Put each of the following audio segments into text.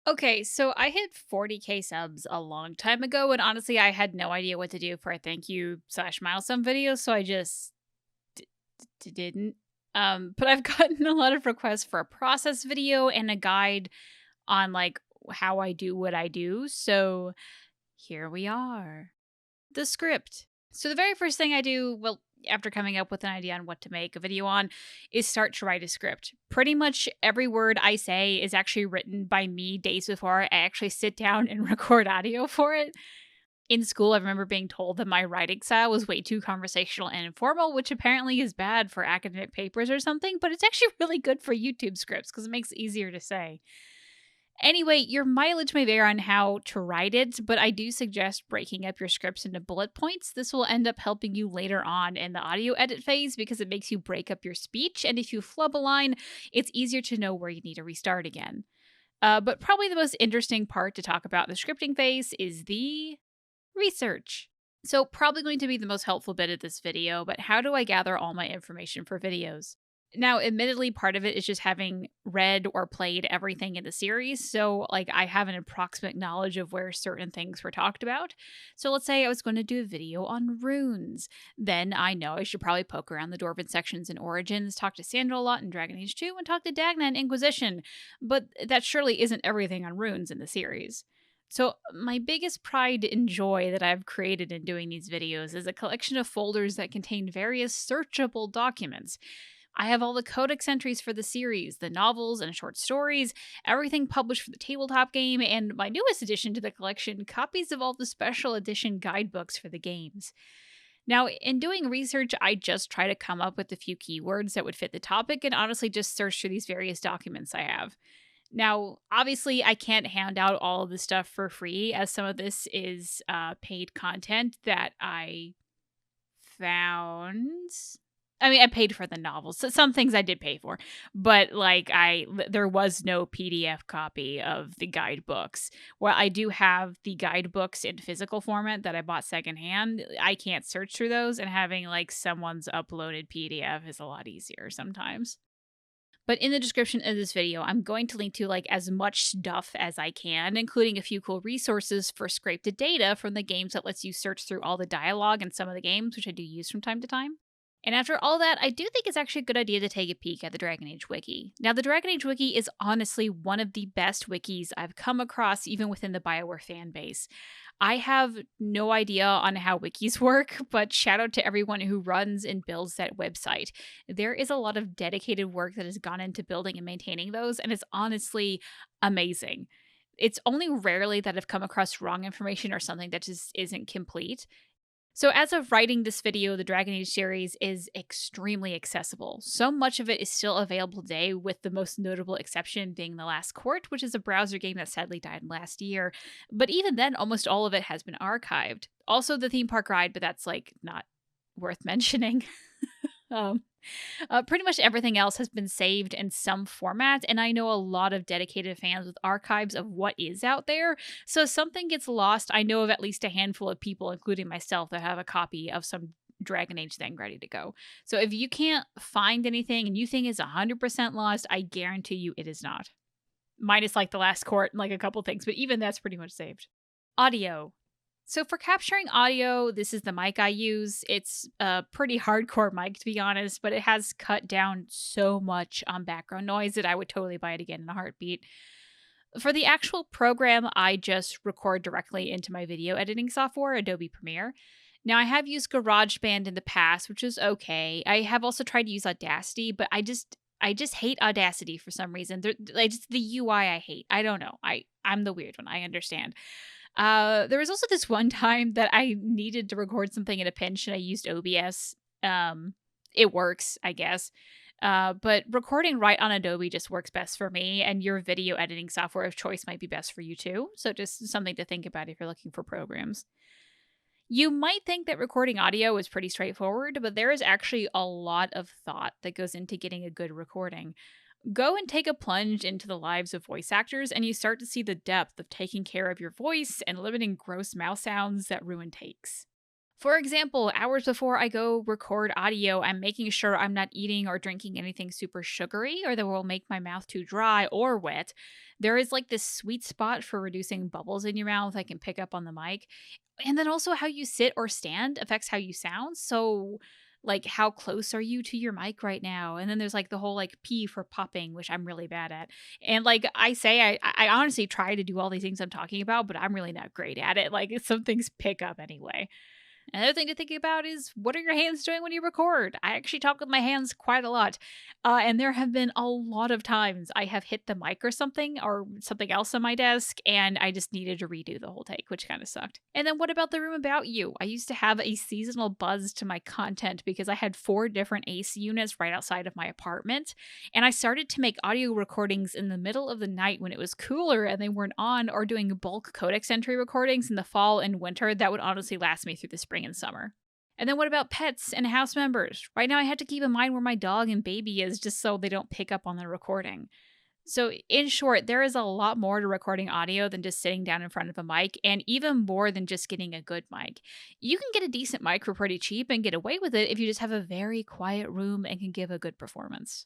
Okay, so I hit 40K subs a long time ago, and honestly, I had no idea what to do for a thank you slash milestone video, so I just didn't. But I've gotten a lot of requests for a process video and a guide on like how I do what I do. So here we are. The script. So the very first thing I do, well, after coming up with an idea on what to make a video on, is start to write a script. Pretty much every word I say is actually written by me days before I actually sit down and record audio for it. In school, I remember being told that my writing style was way too conversational and informal, which apparently is bad for academic papers or something, but it's actually really good for YouTube scripts because it makes it easier to say. Anyway, your mileage may vary on how to write it, but I do suggest breaking up your scripts into bullet points. This will end up helping you later on in the audio edit phase because it makes you break up your speech, and if you flub a line, it's easier to know where you need to restart again. But probably the most interesting part to talk about in the scripting phase is the research. So, probably going to be the most helpful bit of this video, but how do I gather all my information for videos? Now, admittedly, part of it is just having read or played everything in the series. So, like, I have an approximate knowledge of where certain things were talked about. So, let's say I was going to do a video on runes. Then I know I should probably poke around the Dwarven sections and Origins, talk to Sandra a lot in Dragon Age 2, and talk to Dagna in Inquisition. But that surely isn't everything on runes in the series. So, my biggest pride and joy that I've created in doing these videos is a collection of folders that contain various searchable documents. I have all the codex entries for the series, the novels and short stories, everything published for the tabletop game, and my newest addition to the collection, copies of all the special edition guidebooks for the games. Now, in doing research, I just try to come up with a few keywords that would fit the topic and honestly just search through these various documents I have. Now, obviously, I can't hand out all of the stuff for free, as some of this is paid content that I found. I mean, I paid for the novels. So some things I did pay for, but like there was no PDF copy of the guidebooks. While I do have the guidebooks in physical format that I bought secondhand, I can't search through those, and having like someone's uploaded PDF is a lot easier sometimes. But in the description of this video, I'm going to link to like as much stuff as I can, including a few cool resources for scraped data from the games that lets you search through all the dialogue in some of the games, which I do use from time to time. And after all that, I do think it's actually a good idea to take a peek at the Dragon Age Wiki. Now, the Dragon Age Wiki is honestly one of the best wikis I've come across, even within the BioWare fan base. I have no idea on how wikis work, but shout out to everyone who runs and builds that website. There is a lot of dedicated work that has gone into building and maintaining those, and it's honestly amazing. It's only rarely that I've come across wrong information or something that just isn't complete. So, as of writing this video, the Dragon Age series is extremely accessible. So much of it is still available today, with the most notable exception being The Last Court, which is a browser game that sadly died last year. But even then, almost all of it has been archived. Also, the theme park ride, but that's like not worth mentioning. um, Pretty much everything else has been saved in some format, and I know a lot of dedicated fans with archives of what is out there. So if something gets lost, I know of at least a handful of people, including myself, that have a copy of some Dragon Age thing ready to go. So if you can't find anything and you think it's 100% lost, I guarantee you it is not. Minus like the last court and like a couple things, but even that's pretty much saved. Audio. So for capturing audio, this is the mic I use. It's a pretty hardcore mic, to be honest, but it has cut down so much on background noise that I would totally buy it again in a heartbeat. For the actual program, I just record directly into my video editing software, Adobe Premiere. Now, I have used GarageBand in the past, which is okay. I have also tried to use Audacity, but I just hate Audacity for some reason. The UI I hate. I don't know. I'm the weird one. I understand. There was also this one time that I needed to record something in a pinch and I used OBS. It works, I guess. But recording right on Adobe just works best for me, and your video editing software of choice might be best for you too. So just something to think about if you're looking for programs. You might think that recording audio is pretty straightforward, but there is actually a lot of thought that goes into getting a good recording. Go and take a plunge into the lives of voice actors, and you start to see the depth of taking care of your voice and limiting gross mouth sounds that ruin takes. For example, hours before I go record audio, I'm making sure I'm not eating or drinking anything super sugary or that will make my mouth too dry or wet. There is like this sweet spot for reducing bubbles in your mouth I can pick up on the mic. And then also how you sit or stand affects how you sound. So, like, how close are you to your mic right now? And then there's like the whole like P for popping, which I'm really bad at. And like I say, I honestly try to do all these things I'm talking about, but I'm really not great at it. Like, some things pick up anyway. Another thing to think about is, what are your hands doing when you record? I actually talk with my hands quite a lot. And there have been a lot of times I have hit the mic or something else on my desk, and I just needed to redo the whole take, which kind of sucked. And then what about the room about you? I used to have a seasonal buzz to my content because I had 4 different AC units right outside of my apartment. And I started to make audio recordings in the middle of the night when it was cooler and they weren't on, or doing bulk codex entry recordings in the fall and winter that would honestly last me through the spring and summer. And then what about pets and house members? Right now I have to keep in mind where my dog and baby is just so they don't pick up on the recording. So, in short, there is a lot more to recording audio than just sitting down in front of a mic, and even more than just getting a good mic. You can get a decent mic for pretty cheap and get away with it if you just have a very quiet room and can give a good performance.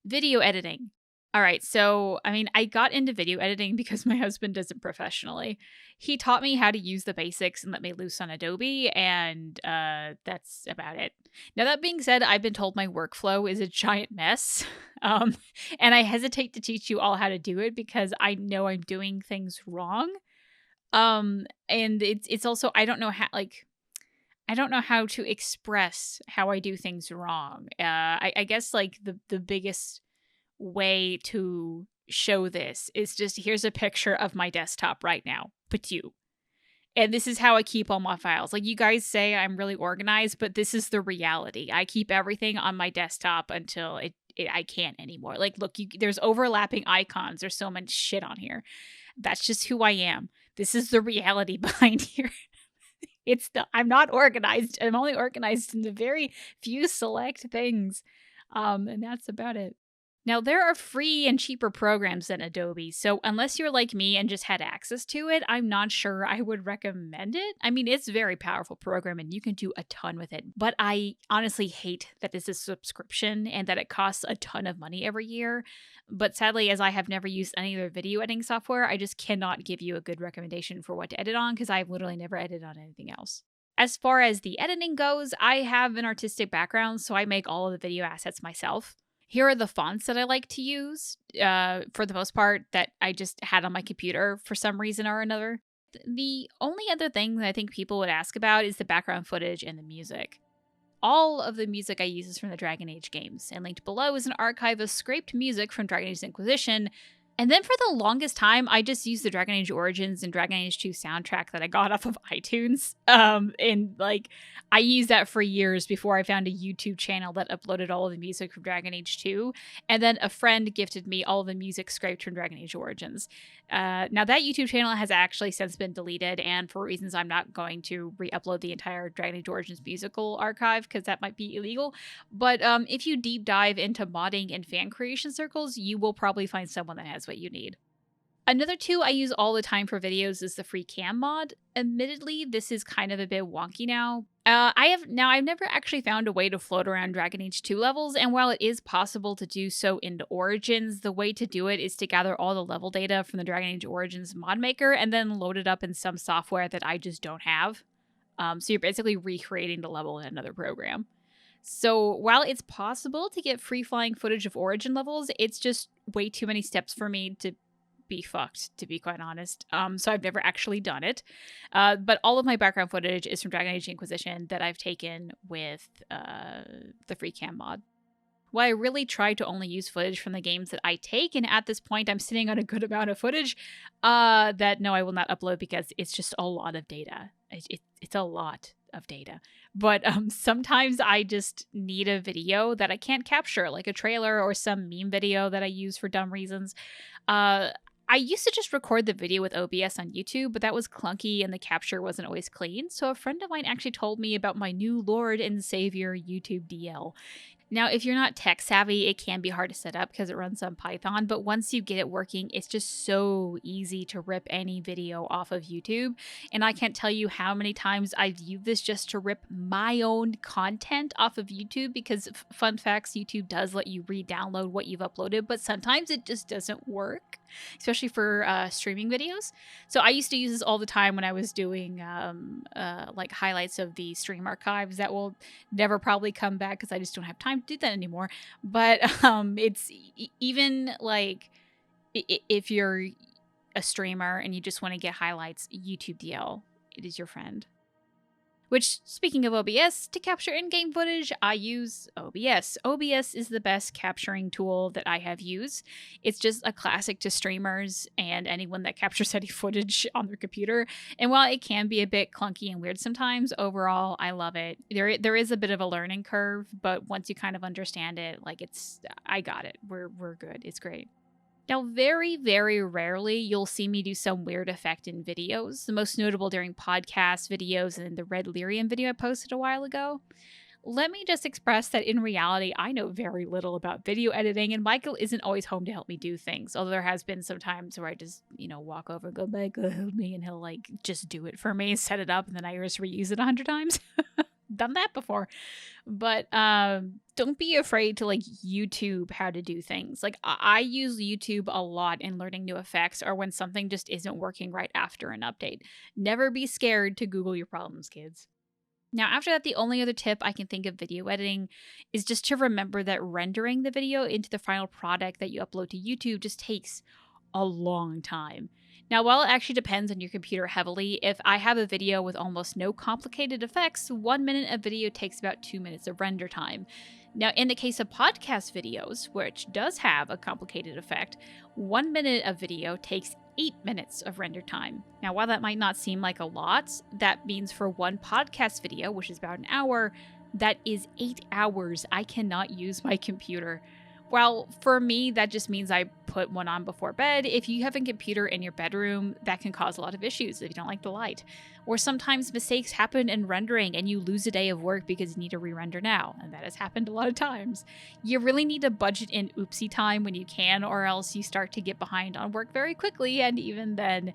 Video editing. All right, so I mean, I got into video editing because my husband does it professionally. He taught me how to use the basics and let me loose on Adobe, and that's about it. Now, that being said, I've been told my workflow is a giant mess, um, and I hesitate to teach you all how to do it because I know I'm doing things wrong. And it's also, I don't know how to express how I do things wrong. I guess like the biggest way to show this is just, here's a picture of my desktop right now. But you. And this is how I keep all my files. Like, you guys say I'm really organized, but this is the reality. I keep everything on my desktop until I can't anymore. Like, look, there's overlapping icons. There's so much shit on here. That's just who I am. This is the reality behind here. I'm not organized. I'm only organized into very few select things. And that's about it. Now, there are free and cheaper programs than Adobe, so unless you're like me and just had access to it, I'm not sure I would recommend it. I mean, it's a very powerful program and you can do a ton with it, but I honestly hate that it's a subscription and that it costs a ton of money every year. But sadly, as I have never used any other video editing software, I just cannot give you a good recommendation for what to edit on because I've literally never edited on anything else. As far as the editing goes, I have an artistic background, so I make all of the video assets myself. Here are the fonts that I like to use, for the most part, that I just had on my computer for some reason or another. The only other thing that I think people would ask about is the background footage and the music. All of the music I use is from the Dragon Age games, and linked below is an archive of scraped music from Dragon Age Inquisition. And then for the longest time, I just used the Dragon Age Origins and Dragon Age 2 soundtrack that I got off of iTunes. And like, I used that for years before I found a YouTube channel that uploaded all of the music from Dragon Age 2. And then a friend gifted me all of the music scraped from Dragon Age Origins. Now, that YouTube channel has actually since been deleted, and for reasons I'm not going to re-upload the entire Dragon Age Origins musical archive because that might be illegal. But if you deep dive into modding and fan creation circles, you will probably find someone that has what you need. Another tool I use all the time for videos is the free cam mod. Admittedly, this is kind of a bit wonky now. I've never actually found a way to float around Dragon Age 2 levels, and while it is possible to do so in Origins, the way to do it is to gather all the level data from the Dragon Age Origins mod maker and then load it up in some software that I just don't have. So you're basically recreating the level in another program. So while it's possible to get free-flying footage of Origin levels, it's just way too many steps for me to be fucked, to be quite honest. So I've never actually done it. But all of my background footage is from Dragon Age Inquisition that I've taken with the free cam mod. While I really try to only use footage from the games that I take, and at this point I'm sitting on a good amount of footage that no, I will not upload because it's just a lot of data. It's a lot of data. But sometimes I just need a video that I can't capture, like a trailer or some meme video that I use for dumb reasons. I used to just record the video with OBS on YouTube, but that was clunky and the capture wasn't always clean. So a friend of mine actually told me about my new Lord and Savior YouTube DL. Now, if you're not tech savvy, it can be hard to set up because it runs on Python, but once you get it working, it's just so easy to rip any video off of YouTube. And I can't tell you how many times I've used this just to rip my own content off of YouTube because, fun facts, YouTube does let you re-download what you've uploaded, but sometimes it just doesn't work, especially for streaming videos. So I used to use this all the time when I was doing like highlights of the stream archives that will never probably come back because I just don't have time to do that anymore. But it's even like if you're a streamer and you just want to get highlights, YouTube DL, it is your friend. Which, speaking of OBS, to capture in-game footage, I use OBS. OBS is the best capturing tool that I have used. It's just a classic to streamers and anyone that captures any footage on their computer. And while it can be a bit clunky and weird sometimes, overall, I love it. There is a bit of a learning curve, but once you kind of understand it, like I got it. We're good. It's great. Now, very, very rarely you'll see me do some weird effect in videos, the most notable during podcast videos and the Red Lyrium video I posted a while ago. Let me just express that in reality, I know very little about video editing, and Michael isn't always home to help me do things, although there has been some times where I just, walk over and go, Michael, help me, and he'll, just do it for me, set it up, and then I just reuse it 100 times. Done that before. But don't be afraid to YouTube how to do things. I use YouTube a lot in learning new effects or when something just isn't working right after an update. Never be scared to Google your problems, kids. Now, after that, the only other tip I can think of video editing is just to remember that rendering the video into the final product that you upload to YouTube just takes a long time. Now, while it actually depends on your computer heavily, if I have a video with almost no complicated effects, 1 minute of video takes about 2 minutes of render time. Now, in the case of podcast videos, which does have a complicated effect, 1 minute of video takes 8 minutes of render time. Now, while that might not seem like a lot, that means for one podcast video, which is about an hour, that is 8 hours I cannot use my computer. Well, for me, that just means I put one on before bed. If you have a computer in your bedroom, that can cause a lot of issues if you don't like the light. Or sometimes mistakes happen in rendering and you lose a day of work because you need to re-render now, and that has happened a lot of times. You really need to budget in oopsie time when you can, or else you start to get behind on work very quickly, and even then,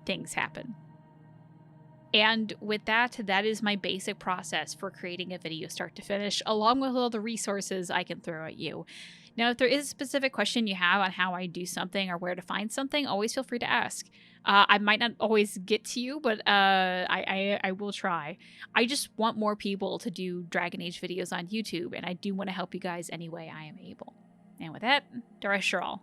things happen. And with that is my basic process for creating a video start to finish, along with all the resources I can throw at you. Now, if there is a specific question you have on how I do something or where to find something, always feel free to ask. I might not always get to you, but I will try. I just want more people to do Dragon Age videos on YouTube, and I do want to help you guys any way I am able. And with that, Dara Sharal.